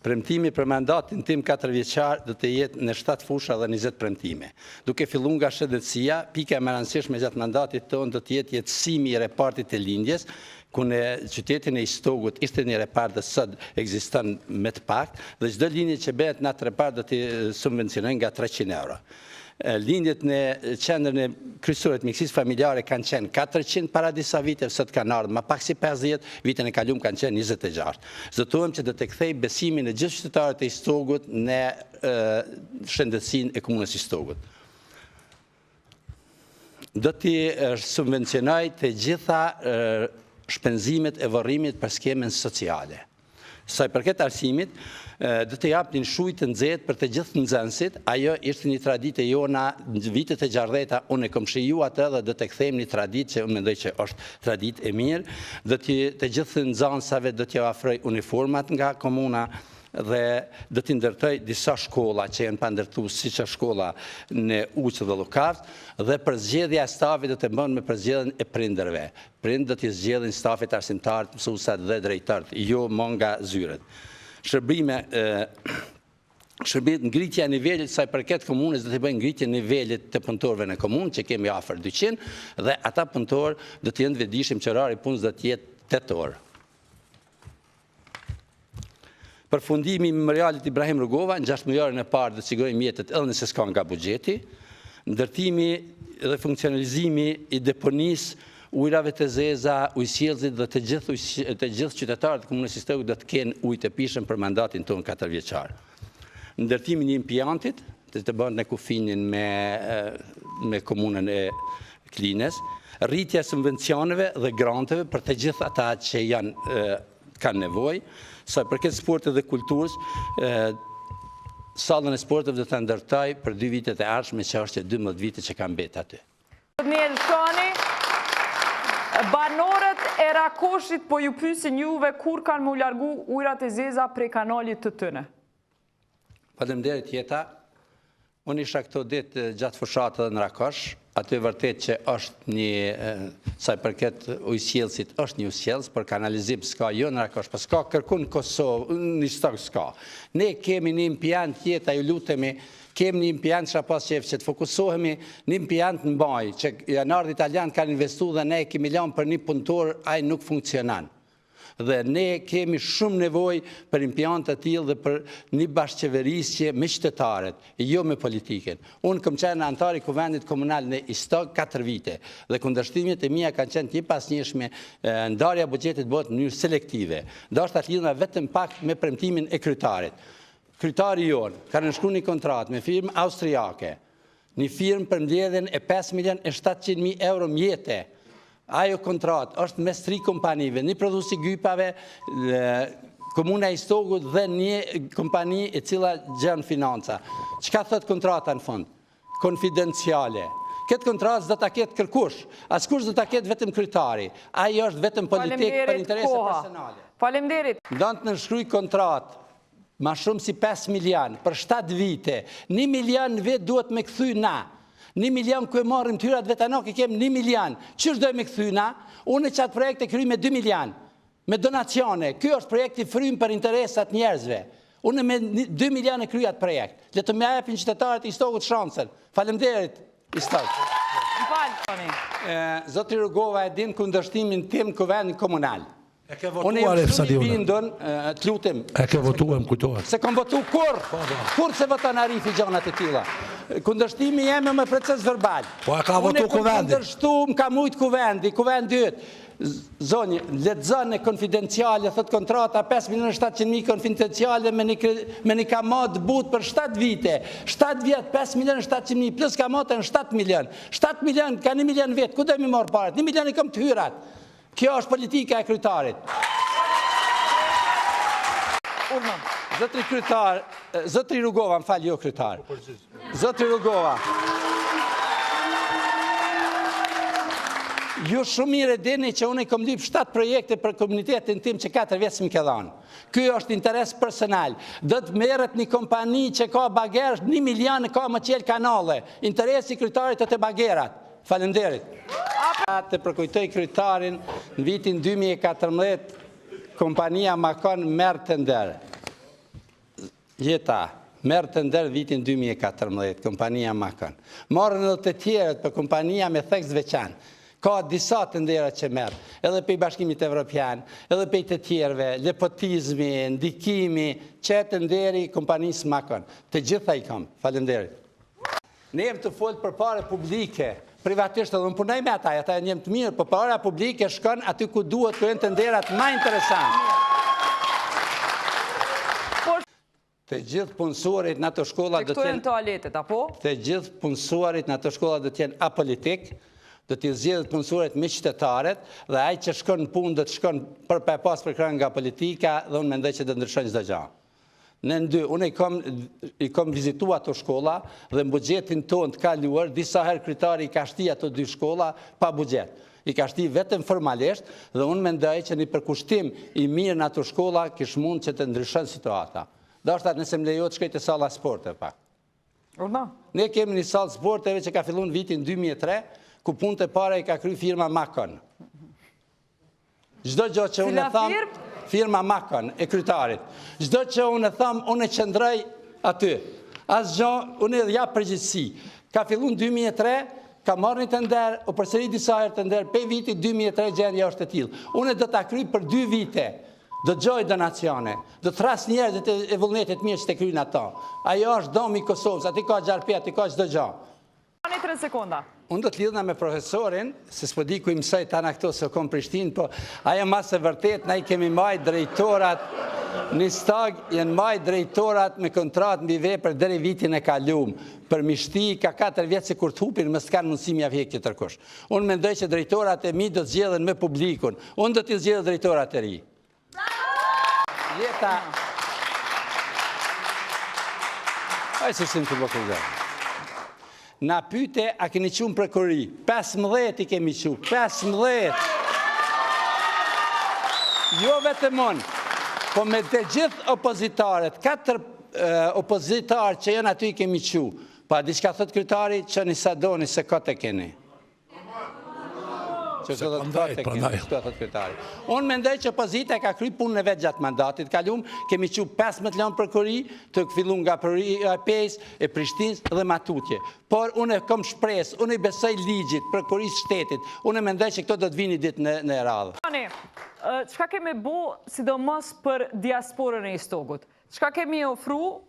Premtimi për mandatin tim 4 vjeçar do të jetë në 7 fusha dhe 20 premtime. Duke filluar nga shëndetësia, pika më e rëndësishme gjatë mandatit tonë do të jetë jetësimi i repartit të lindjes, ku në qytetin e Istogut ishte një repart dhe sot ekziston me të pak, dhe çdo linje që bëhet në atë repart do të subvencionojnë nga 300 euro. Lindjet në qendrën e kryesore të mjekësisë familjare kanë qenë 400 para disa vite, sot kanë ardhur më pak si 50, vitin e kaluar kanë qenë 26. Zotuam që do të kthej besimin e gjithë qytetarëve të Istogut në shëndetësinë e komunës Istogut. Do t'i subvencionoj të gjitha shpenzimet e varrimit për skemën sociale. Sa i përket arsimit, do të japnin shujë të nxehtë për të gjithë nxënësit. Ajo ishte një traditë jona në vitet e 60-ta, unë e kam shiju atë dhe do të kthejmë një traditë që unë mendoj që është traditë e mirë. Të gjithë nxënësave do t'ju ofroj uniformat nga komuna dhe do t'i ndërtoj disa shkolla që janë pa ndërtuar, siç është shkolla në Uqë dhe Llukavt, dhe përzgjedhja e stafit do të bëhen me përzgjedhjen e prindërve. Prindët do t'i zgjedhin stafit arsimtar, mësuesat dhe drejtorët, jo më nga zyret. Ngritja e nivelit sa i përket komunës do të bëjnë ngritje e nivelit të punëtorëve në komunë, që kemi afër 200, dhe ata punëtorë do të jenë vetëdijshëm që orari i punës do të jetë 8 orë. Përfundimi i memorialit Ibrahim Rugova, në 6 milionën e parë do të sigurojmë mjetet edhe nëse s'ka nga buxheti, ndërtimi dhe funksionalizimi i deponisë ujrave të zeza, ujësjellësit dhe të gjithë qytetarët e komunës Istogut do të kenë ujë të pishëm për mandatin tonë 4 vjeçar. Ndërtimi i impjantit të bëhet në kufinin me komunën e Klinës, rritja e subvencioneve dhe granteve për të gjithë ata që kanë nevojë. Sa përket sportit dhe kulturës, sallën e sportit do të ndërtoj për 2 vitet e ardhshme, që është 12 vite që kanë mbetë aty. Banorët e Rakoshit po ju pyesin juve kur kanë mu largu ujrat e zeza prej kanalit të tyne. Faleminderit Jeta. Unë isha këto ditë gjatë fushatë dhe në Rakosh. Aty vërtet që është një, sa i përket ujësjellësit, është një ujësjellës, për kanalizim s'ka jo në Rakosh, për s'ka kërkun në Kosovë, një stokë s'ka. Ne kemi një impjant Jeta, ju lutemi, kemi një impjant që të fokusohemi një impjant në baj, që janarët italian kanë investu dhe ne kemi lanë për një punëtor, ai nuk funksionan. Dhe ne kemi shumë nevoj për impjant të tillë dhe për një bashkëqeverisje me qytetarët, jo me politiken. Unë kam qenë antar i kuvendit komunal në Istog 4 vite dhe kundërshtimet e mia kanë qenë të pasnjëshme, ndarja e buxhetit bëhet në mënyrë selektive. Ndoshta lidhna vetëm pak me premtimin e kryetarit. Kryetari jonë ka nënshkruar një kontratë me firmë austriake, një firmë për mbledhjen e 5.700.000 euro mjete. Ajo kontratë është mes 3 kompanive, një prodhuesi gypave, komuna e Istogut dhe një kompani e cila gjen financa. Çka thot kontrata në fund? Konfidenciale. Këtë kontratë s'do ta ketë kërkush, askush do ta ketë vetëm kryetari. Ai është vetëm politik për interese personale. Faleminderit. Don të nënshkruaj kontratë ma shumë si 5 milion për 7 vite. 1 milion vetë duhet me kthy na. 1 milion ku e marrim tyrat vetanok i kem 1 milion. Ç'është do me kthy na? Unë qatë projekt e kryj me 2 milion. Me donacione. Ky është projekti frym për interesat njerëzve. Unë me 2 milion e kryj atë projekt. Le të më japin qytetarët i Istogut shansën. Faleminderit Istog. Zotri Rugova e din kundërshtimin tim kuvendin komunal. E ke votuar bindun, të lutem. E ke votuar, më kujtohet. Se kom votu kur se voton Arifi gjanat e tilla. Kundërshtimi jemi me proces verbal. Po e ka votu kuvendi. Kundërshtum ka mujt kuvendi dytë. Zonjë, lexon e konfidenciale, thot kontrata 5.700.000 konfidenciale me një kamat but për 7 vite. 7 vjet, 5.700.000 plus kamata në 7 milion. 7 milion, ka 1 milion vetë, ku do mi marr parat? 1 milion i kam të hyrat. Kjo është politika e kryetarit. Zotri kryetar, zotri Rugova, më fal, jo kryetar. Zotri Rugova. Ju shumë mirë e dini që unë i kom lyp 7 projekte për komunitetin tim që 4 vjeç më ke dhënë. Ky është interes personal. Do të merret një kompani që ka bagerë 1 milion ka më qel kanale. Interesi kryetarit të bagerat. Faleminderit. Të përkujtoj kryetarin, në vitin 2014, kompania Makon merr tender. Jeta merë të ndër vitin 2014, kompania Makon. Marrën edhe të tjerët për kompania me theks veçan. Ka disa të ndera që merë, edhe për i Bashkimit Evropian, edhe për i të tjerve, lepotizmi, ndikimi, që të nderi kompanisë Makon. Të gjitha i kam, falenderit. Ne jem të folë për pare publike, privatisht edhe në punoj me ata e njem të mirë, për pare publike shkon aty ku duhet kërën të nderat ma interesant. Të gjithë punësuarit në ato shkolla do Këto e në toaletet, apo? Të gjithë punësuarit në ato shkolla do t'jenë apolitik, do t'i zgjedhët punësuarit me qytetarët, dhe ai që shkon në punë do të shkon për pas për kërën nga politika, dhe unë mendoj që do ndryshon çdo gjë. Në ndy, unë i kom vizitu ato shkolla, dhe në buxhetin tonë të kaluar, disa herë kryetari i ka shti ato 2 shkolla pa buxhet. I ka shti vetëm formalisht, dhe unë mendoj që një përkushtim i mirë në ato shkolla kish mund që të ndryshon situata. Do është atë nëse më lejot shkoj të sala sporte pak. Ne kemi një salë sporteve që ka fillu në vitin 2003, ku punë të pare i ka kry firma Makon. Gjdo gjo që unë e thamë, firma Makon e kryetarit. Gjdo që unë e thamë, unë e qëndrej aty. Asë gjo, unë e dhja përgjithsi. Ka fillu në 2003, ka marrë një të ndërë, o përsëri disa herë të ndërë, pe viti 2003 gjendja është e tilë. Unë e do të kry për 2 vite. Do të gjoj donacione, do të thras njerëzit e vullnetit mirë që të kryjnë ato. Ajo është domi i Kosovës, ati ka gjarpe, ati ka çdo gjë. 3 sekonda. Unë do të lidhna me profesorin, se s'po di ku i mësoj tana këto se kom Prishtinë, po ajo masë e vërtet, na i kemi majt drejtorat, një stag jenë majt drejtorat me kontrat mbi vepër deri vitin e kalum. Për mishti, ka 4 vjetë se kur të hupin, më s'kanë mundësimi avhek që tërkush. Unë mendoj që drejtorat e mi do të zgjedhen me publikun. Unë do të zgjedh drejtorat e ri. Jeta... Ajë se shimë të blokizar. Na pyte, a keni qumë prekuri? 15 i kemi qumë, 15. Jo vetëm unë, po me të gjithë opozitarët, 4 opozitarë që janë aty i kemi qumë. Pa, diçka thot kryetari, që një sa doni se kote keni. Unë mendoj që opozita ka kry punën e vetë gjatë mandatit. Kalum, kemi që 15 lion për kuri, të fillun nga Pejs, e Prishtinës dhe Matutje. Por unë e kom shpres, unë i besoj ligjit për kurisë shtetit. Unë mendoj që këto do të vini ditë në radhë. Qka kemi bo, sidomos për diasporën e Istogut? Qka kemi ofru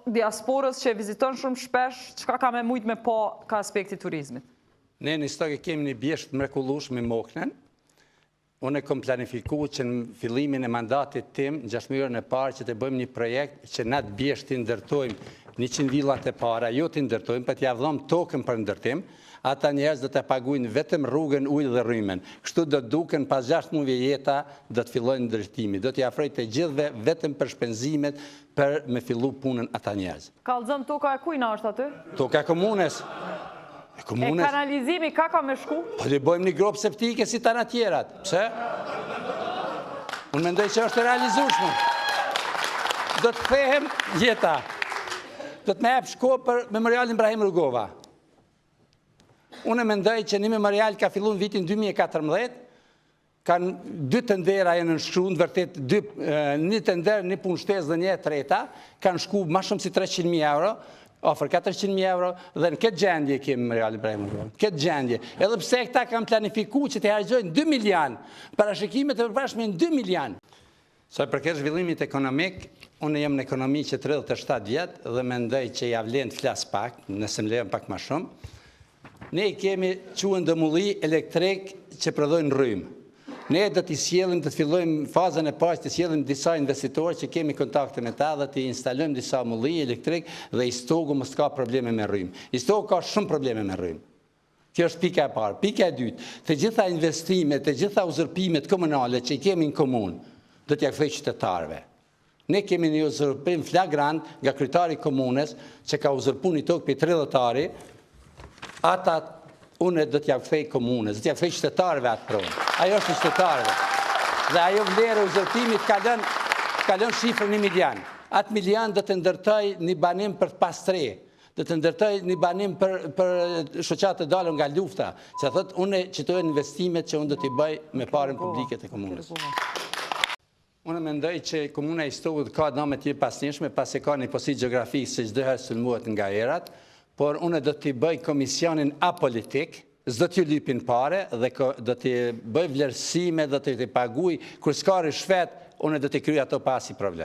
diasporës që e viziton shumë shpesh, qka ka me mujt me po ka aspekti turizmit? Ne në Istog e kemi një bjesht mrekullush me Moknen. Unë e kom planifiku që në fillimin e mandatit tim, në 6 muajin e parë, që të bëjmë një projekt që në atë bjesht të ndërtojmë 100 villat e para, jo të ndërtojmë, për t'ja vëdhëm tokën për ndërtim, ata njerëz do të pagujnë vetëm rrugën, ujë dhe rrymen. Kështu do të duken pas 6 muajve jeta do të fillojnë ndërtimi. Do t'i afroj të gjithve vetëm për shpenzimet për me fillu punën ata njerëz. Kallëzëm toka e kujna është aty? Toka e komunes. E kanalizimi ka me shku? Po dhe bojmë një gropë septike si të në tjerat. Pse? Unë mendoj që është realizushme. Do të thehem jeta. Do të me epë shko për memorialin Ibrahim Rugova. Unë mendoj që një memorial ka fillu në vitin 2014, kanë 2 të ndera e në shkru, në vërtet 1 të ndera, 1 punë shtesë dhe 1 treta, kanë shku ma shumë si 300.000 euro, ofër 400.000 euro, dhe në këtë gjendje kemi Memorial Ibrahim Rugova. Këtë gjendje. Edhe pse këta kanë planifiku që të hargjojnë 2 milion, parashikimet e përpashme në 2 milion. Sa për këtë zhvillimit ekonomik, unë jem në ekonomi që 37 vjetë dhe mendoj që ja vlen të flas pak, nëse më lejon pak ma shumë. Ne kemi quhen dëmulli elektrik që prodhojnë rrymë. Ne do t'i sjellim, do të fillojmë fazën e parë të sjellim disa investitorë që kemi kontakte me ta dhe t'i instalojmë disa mulli elektrik dhe Istogu mos ka probleme me rrymë. Istogu ka shumë probleme me rrymë. Kjo është pika e parë. Pika e dytë, të gjitha investimet, të gjitha uzurpimet komunale që i kemi në komunë, do t'ja kthej qytetarëve. Ne kemi një uzurpim flagrant nga kryetari i komunës që ka uzurpuar një tokë për 30-tari, ata unë do t'ja kthej komunës, do t'ja kthej qytetarëve atë pronë. Ajo është qytetarëve. Dhe ajo vlerë uzurpimit ka lënë shifrën 1 milion. Atë milion do të ndërtoj një banim për pastre, do të ndërtoj një banim për shoqatë të dalën nga lufta, që thotë unë qëtojnë investimet që unë do t'i bëj me parën publike të komunës. Unë mendoj që komuna e Stogut ka dëme të pasnjëshme, pasi ka një posi gjeografik se çdo herë sulmuat nga erat, por unë do t'i bëj komisionin apolitik, s'do t'ju lypin pare dhe do t'i bëj vlerësime, do t'i paguj, kur s'ka rishfet, unë do t'i kryj ato pasi problem.